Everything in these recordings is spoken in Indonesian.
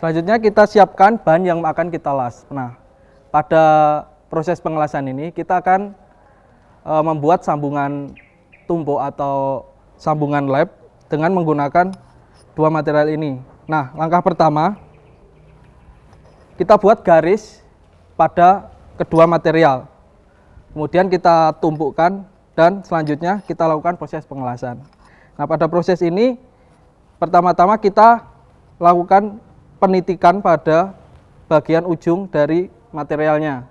Selanjutnya kita siapkan bahan yang akan kita las. Nah, pada proses pengelasan ini kita akan membuat sambungan tumpuk atau sambungan lap dengan menggunakan dua material ini. Nah, langkah pertama kita buat garis pada kedua material. Kemudian kita tumpukkan dan selanjutnya kita lakukan proses pengelasan. Nah, pada proses ini pertama-tama kita lakukan penitikan pada bagian ujung dari materialnya.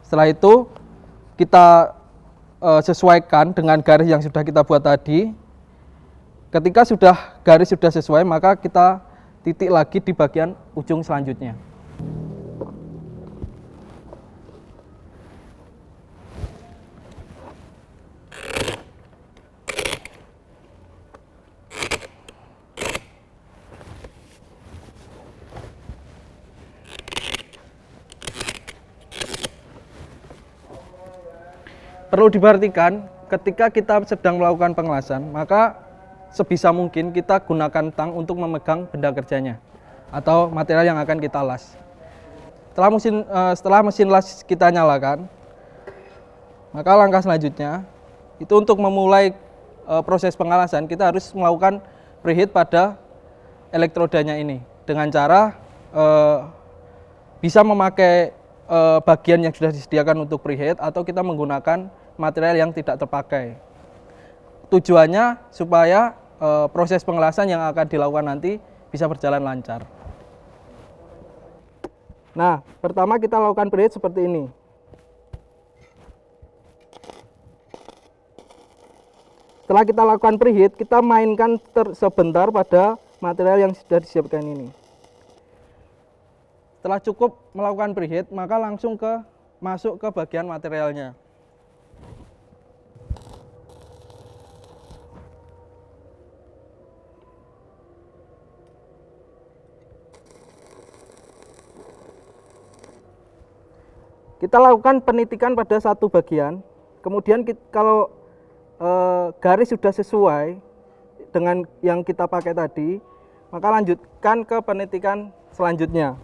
Setelah itu kita sesuaikan dengan garis yang sudah kita buat tadi. Ketika garis sudah sesuai, maka kita titik lagi di bagian ujung selanjutnya. Perlu diperhatikan ketika kita sedang melakukan pengelasan, maka sebisa mungkin kita gunakan tang untuk memegang benda kerjanya atau material yang akan kita las. Setelah mesin las kita nyalakan, maka langkah selanjutnya itu untuk memulai proses pengelasan kita harus melakukan preheat pada elektrodanya ini dengan cara bisa memakai bagian yang sudah disediakan untuk preheat atau kita menggunakan material yang tidak terpakai. Tujuannya supaya proses pengelasan yang akan dilakukan nanti bisa berjalan lancar. Nah, pertama kita lakukan preheat seperti ini. Setelah kita lakukan preheat, kita mainkan sebentar pada material yang sudah disiapkan ini. Setelah cukup melakukan preheat, maka langsung masuk ke bagian materialnya. Kita lakukan penitikan pada satu bagian, kemudian kalau garis sudah sesuai dengan yang kita pakai tadi, maka lanjutkan ke penitikan selanjutnya.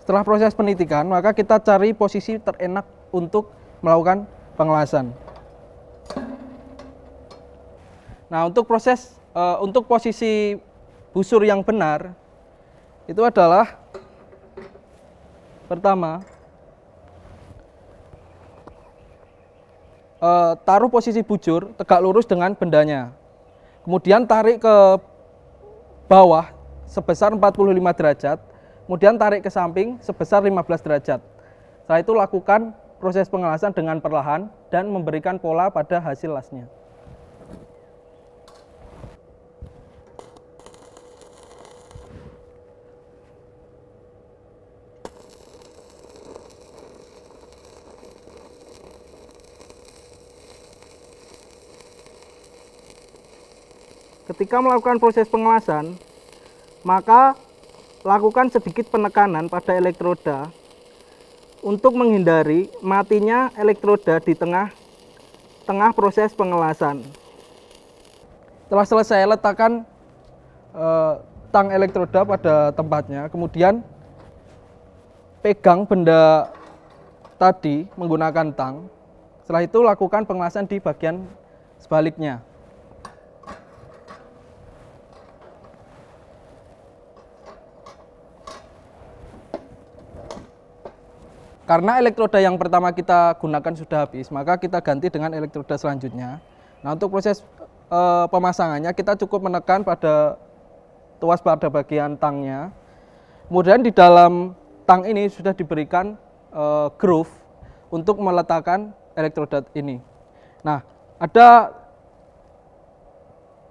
Setelah proses penitikan, maka kita cari posisi terenak untuk melakukan pengelasan. Nah, untuk posisi busur yang benar itu adalah pertama taruh posisi bujur tegak lurus dengan bendanya. Kemudian tarik ke bawah sebesar 45 derajat. Kemudian tarik ke samping sebesar 15 derajat. Setelah itu lakukan proses pengelasan dengan perlahan dan memberikan pola pada hasil lasnya. Ketika melakukan proses pengelasan, maka lakukan sedikit penekanan pada elektroda untuk menghindari matinya elektroda di tengah proses pengelasan. Setelah selesai, letakkan tang elektroda pada tempatnya, kemudian pegang benda tadi menggunakan tang. Setelah itu lakukan pengelasan di bagian sebaliknya. Karena elektroda yang pertama kita gunakan sudah habis, maka kita ganti dengan elektroda selanjutnya. Nah, untuk proses pemasangannya kita cukup menekan pada tuas pada bagian tangnya. Kemudian di dalam tang ini sudah diberikan groove untuk meletakkan elektroda ini. Nah, ada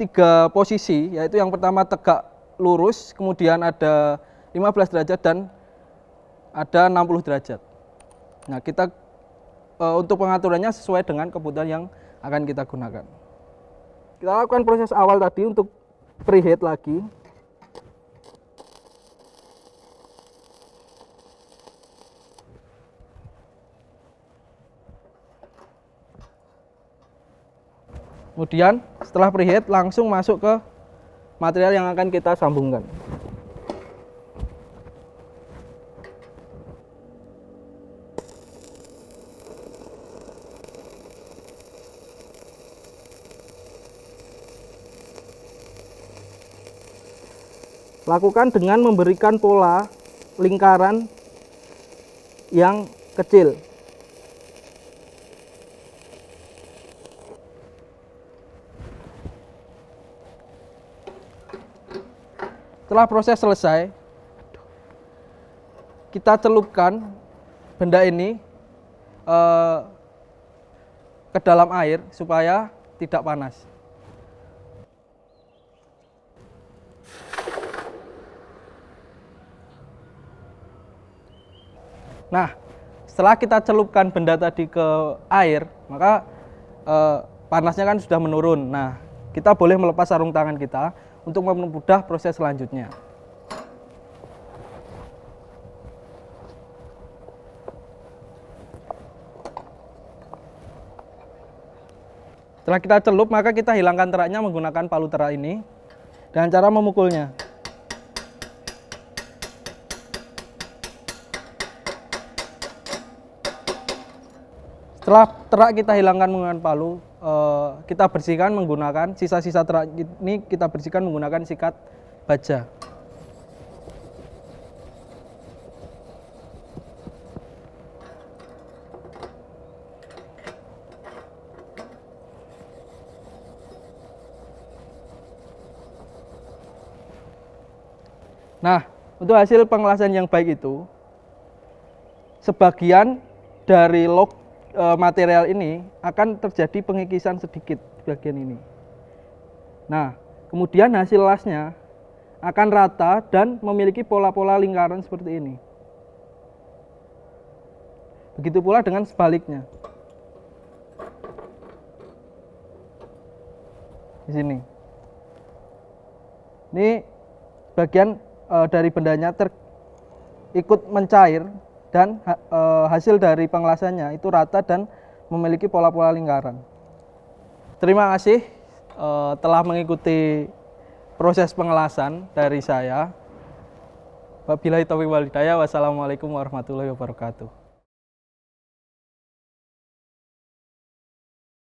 3 posisi, yaitu yang pertama tegak lurus, kemudian ada 15 derajat dan ada 60 derajat. Nah, kita untuk pengaturannya sesuai dengan kebutuhan yang akan kita gunakan. Kita lakukan proses awal tadi untuk preheat lagi. Kemudian setelah preheat langsung masuk ke material yang akan kita sambungkan. Lakukan dengan memberikan pola lingkaran yang kecil. Setelah proses selesai, kita celupkan benda ini ke dalam air supaya tidak panas. Nah, setelah kita celupkan benda tadi ke air, maka panasnya kan sudah menurun. Nah, kita boleh melepas sarung tangan kita untuk mempermudah proses selanjutnya. Setelah kita celup, maka kita hilangkan teraknya menggunakan palu terak ini dengan cara memukulnya. Setelah terak kita hilangkan menggunakan palu, kita bersihkan menggunakan sisa-sisa terak ini, kita bersihkan menggunakan sikat baja. Nah, untuk hasil pengelasan yang baik itu, sebagian dari material ini akan terjadi pengikisan sedikit di bagian ini. Nah, kemudian hasil lasnya akan rata dan memiliki pola-pola lingkaran seperti ini. Begitu pula dengan sebaliknya. Di sini. Ini bagian dari bendanya ikut mencair dan hasil dari pengelasannya itu rata dan memiliki pola-pola lingkaran. Terima kasih telah mengikuti proses pengelasan dari saya. Wabillahi taufiq wal hidayah. Wassalamualaikum warahmatullahi wabarakatuh.